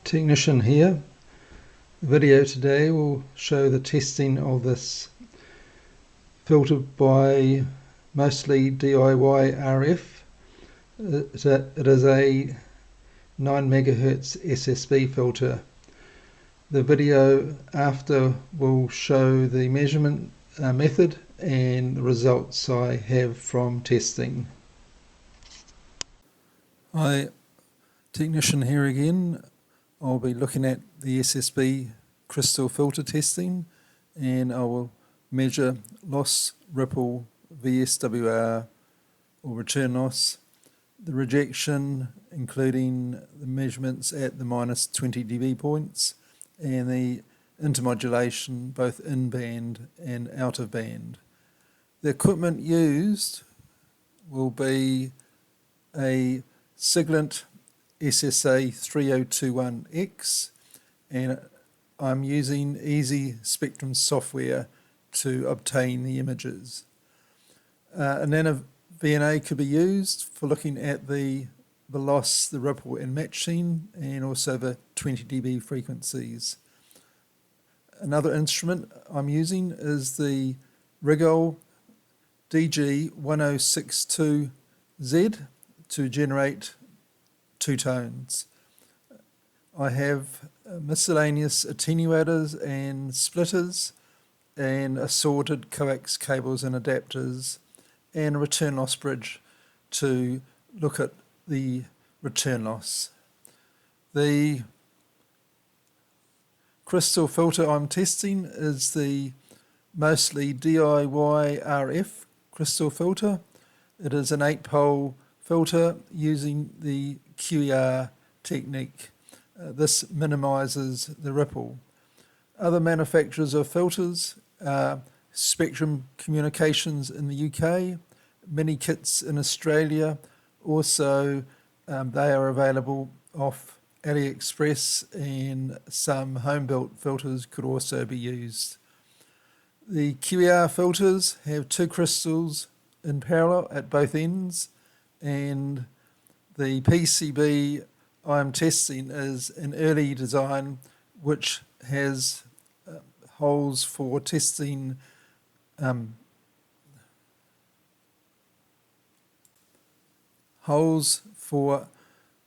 Tech-ni-shn here. The video today will show the testing of this filter by mostly DIY RF. It is a 9 MHz SSB filter. The video after will show the measurement method and the results I have from testing. Hi, Tech-ni-shn here again. I'll be looking at the SSB Crystal filter testing, and I will measure loss, ripple, VSWR or return loss, the rejection including the measurements at the minus 20 dB points, and the intermodulation both in band and out of band. The equipment used will be a Siglent SSA 3021X, and I'm using Easy Spectrum software to obtain the images. A nano VNA could be used for looking at the loss, the ripple and matching, and also the 20 dB frequencies. Another instrument I'm using is the Rigol DG1062Z to generate two tones. I have miscellaneous attenuators and splitters and assorted coax cables and adapters and a return loss bridge to look at the return loss. The crystal filter I'm testing is the mostly DIY RF crystal filter. It is an 8-pole filter using the QER technique. This minimises the ripple. Other manufacturers of filters are Spectrum Communications in the UK, Mini Kits in Australia. Also, they are available off AliExpress, and some home-built filters could also be used. The QER filters have two crystals in parallel at both ends, and the PCB I'm testing is an early design which has holes for testing holes for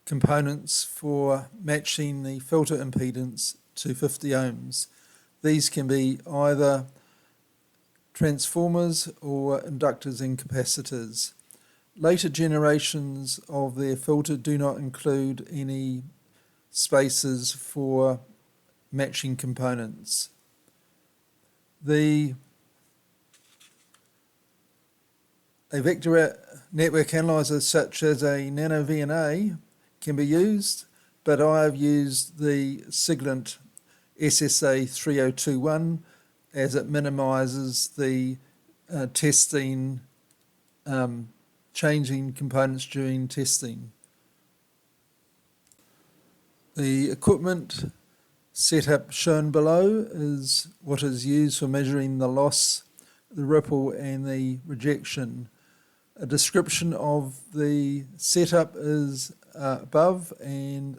components for matching the filter impedance to 50 ohms. These can be either transformers or inductors and capacitors. Later generations of their filter do not include any spaces for matching components. A vector network analyzer such as a nano VNA can be used, but I have used the Siglent SSA 3021 as it minimises the testing, changing components during testing. The equipment setup shown below is what is used for measuring the loss, the ripple and the rejection. A description of the setup is above, and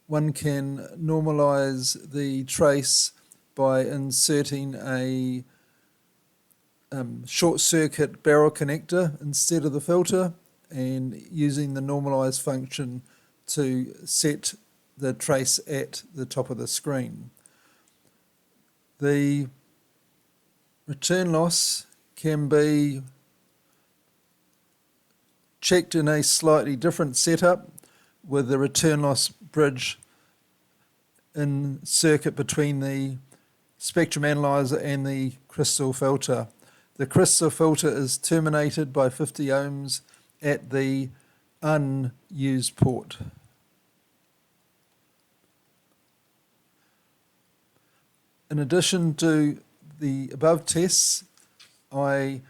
one can normalise the trace by inserting a short circuit barrel connector instead of the filter, and using the normalize function to set the trace at the top of the screen. The return loss can be checked in a slightly different setup with the return loss bridge in circuit between the spectrum analyzer and the crystal filter. The crystal filter is terminated by 50 ohms at the unused port. In addition to the above tests, I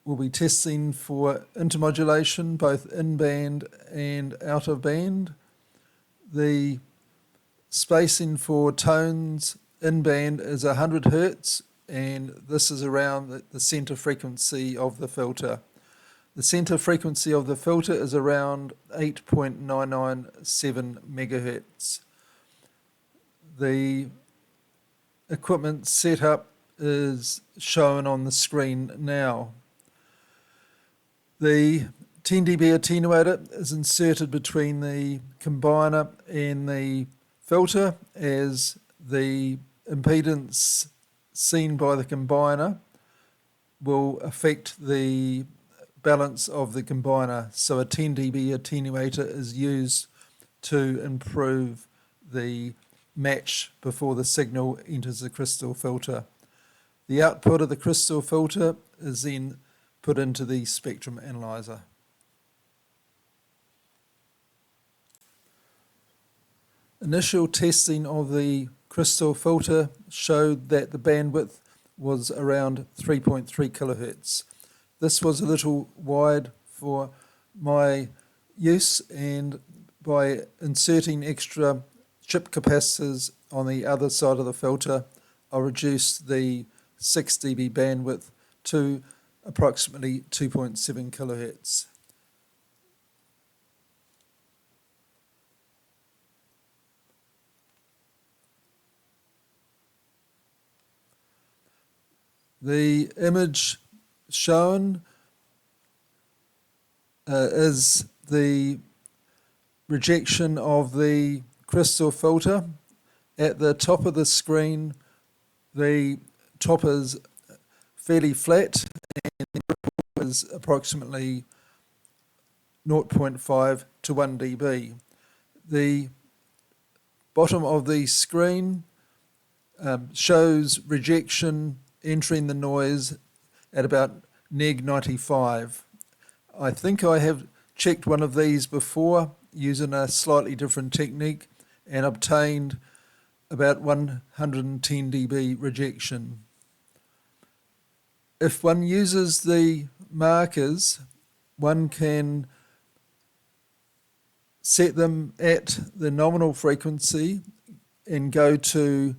will be testing for intermodulation both in band and out of band. The spacing for tones in band is 100 Hz, and this is around the center frequency of the filter. The center frequency of the filter is around 8.997 megahertz. the equipment setup is shown on the screen now. The 10 dB attenuator is inserted between the combiner and the filter, as the impedance seen by the combiner will affect the balance of the combiner. So a 10 dB attenuator is used to improve the match before the signal enters the crystal filter. The output of the crystal filter is then put into the spectrum analyzer. Initial testing of the crystal filter showed that the bandwidth was around 3.3 kilohertz. This was a little wide for my use, and by inserting extra chip capacitors on the other side of the filter, I reduced the 6 dB bandwidth to approximately 2.7 kilohertz. The image shown is the rejection of the crystal filter. At the top of the screen, the top is fairly flat and the ripple is approximately 0.5 to 1 dB. The bottom of the screen shows rejection entering the noise at about neg 95. I think I have checked one of these before using a slightly different technique and obtained about 110 dB rejection. If one uses the markers, one can set them at the nominal frequency and go to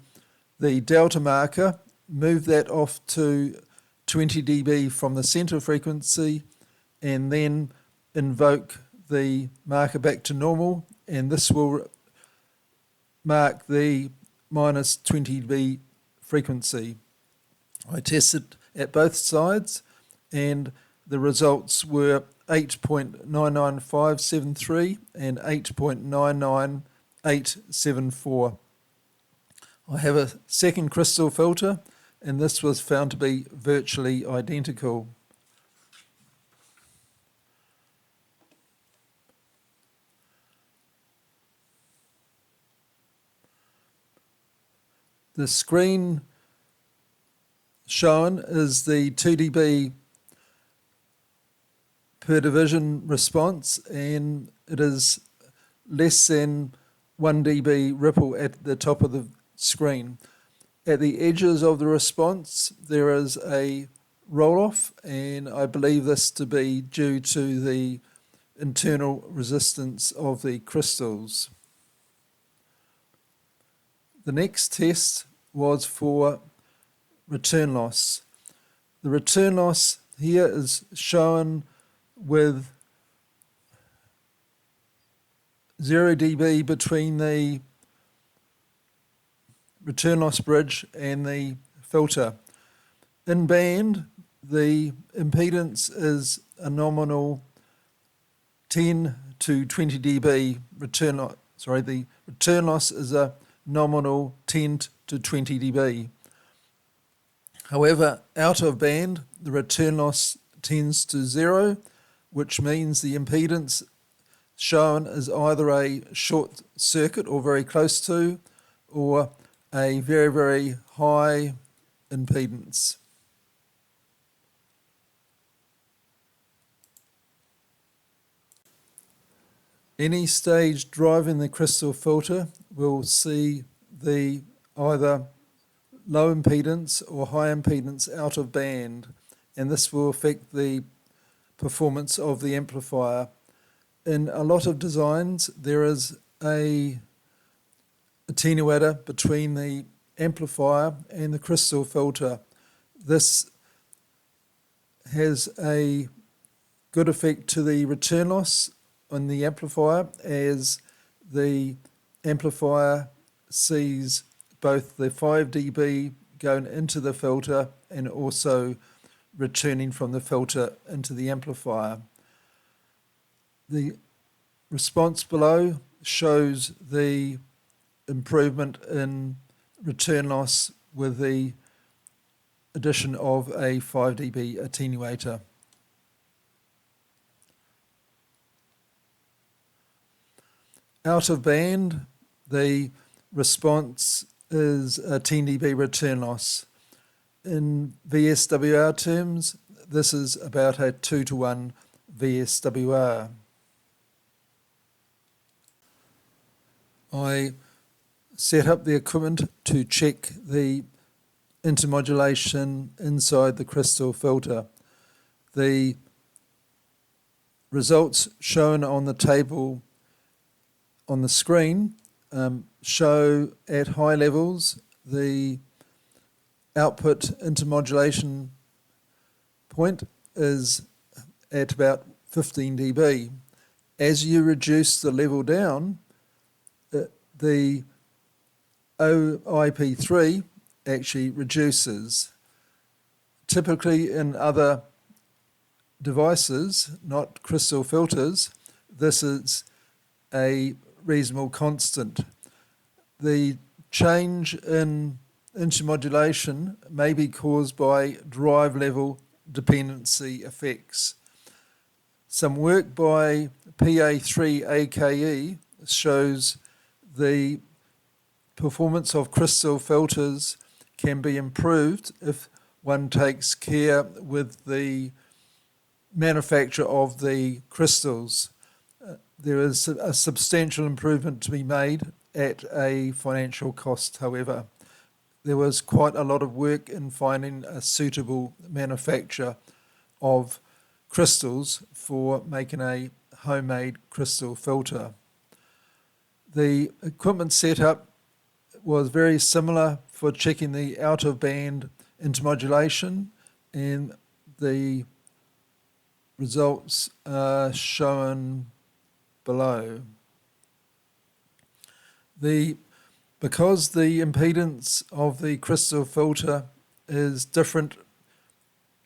the delta marker, move that off to 20 dB from the center frequency, and then invoke the marker back to normal, and this will mark the minus 20 dB frequency. I tested at both sides and the results were 8.99573 and 8.99874. I have a second crystal filter and this was found to be virtually identical. The screen shown is the 2 dB per division response, and it is less than 1 dB ripple at the top of the screen. At the edges of the response there is a roll-off, and I believe this to be due to the internal resistance of the crystals. The next test was for return loss. The return loss here is shown with 0 dB between the return loss bridge and the filter. In band, the impedance is a nominal 10 to 20 dB return loss. The return loss is a nominal 10 to 20 dB. However, out of band, the return loss tends to 0, which means the impedance shown is either a short circuit or very close to, or a very, very high impedance. Any stage driving the crystal filter will see the either low impedance or high impedance out of band, and this will affect the performance of the amplifier. In a lot of designs there is a attenuator between the amplifier and the crystal filter. This has a good effect to the return loss on the amplifier, as the amplifier sees both the 5 dB going into the filter and also returning from the filter into the amplifier. The response below shows the improvement in return loss with the addition of a 5 dB attenuator. Out of band, the response is a 10 dB return loss. In VSWR terms, this is about a 2-to-1 VSWR. I set up the equipment to check the intermodulation inside the crystal filter. The results shown on the table on the screen show at high levels the output intermodulation point is at about 15 dB. As you reduce the level down, the OIP3 actually reduces. Typically in other devices, not crystal filters, this is a reasonable constant. The change in intermodulation may be caused by drive level dependency effects. Some work by PA3AKE shows the performance of crystal filters can be improved if one takes care with the manufacture of the crystals. There is a substantial improvement to be made at a financial cost, however. There was quite a lot of work in finding a suitable manufacture of crystals for making a homemade crystal filter. The equipment setup was very similar for checking the out-of-band intermodulation, and the results are shown below. Because the impedance of the crystal filter is different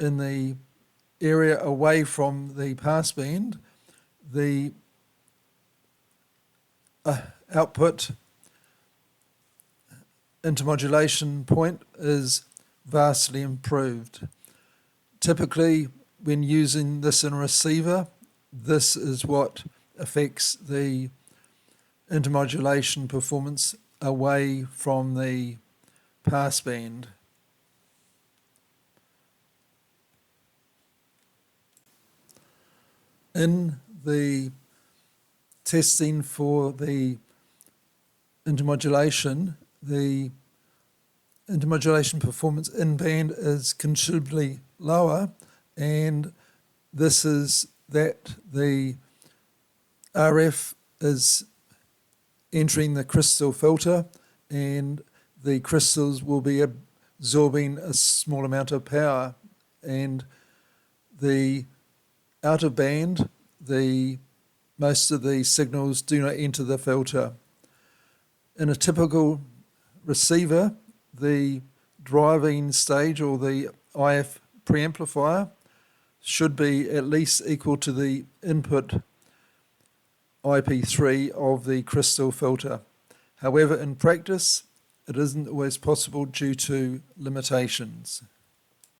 in the area away from the passband, the output intermodulation point is vastly improved. Typically, when using this in a receiver, this is what affects the intermodulation performance away from the passband. In the testing for the intermodulation performance in band is considerably lower, and this is that the RF is entering the crystal filter and the crystals will be absorbing a small amount of power, and the out of band, most of the signals do not enter the filter. In a typical receiver, the driving stage or the IF preamplifier should be at least equal to the input IP3 of the crystal filter. However, in practice, it isn't always possible due to limitations.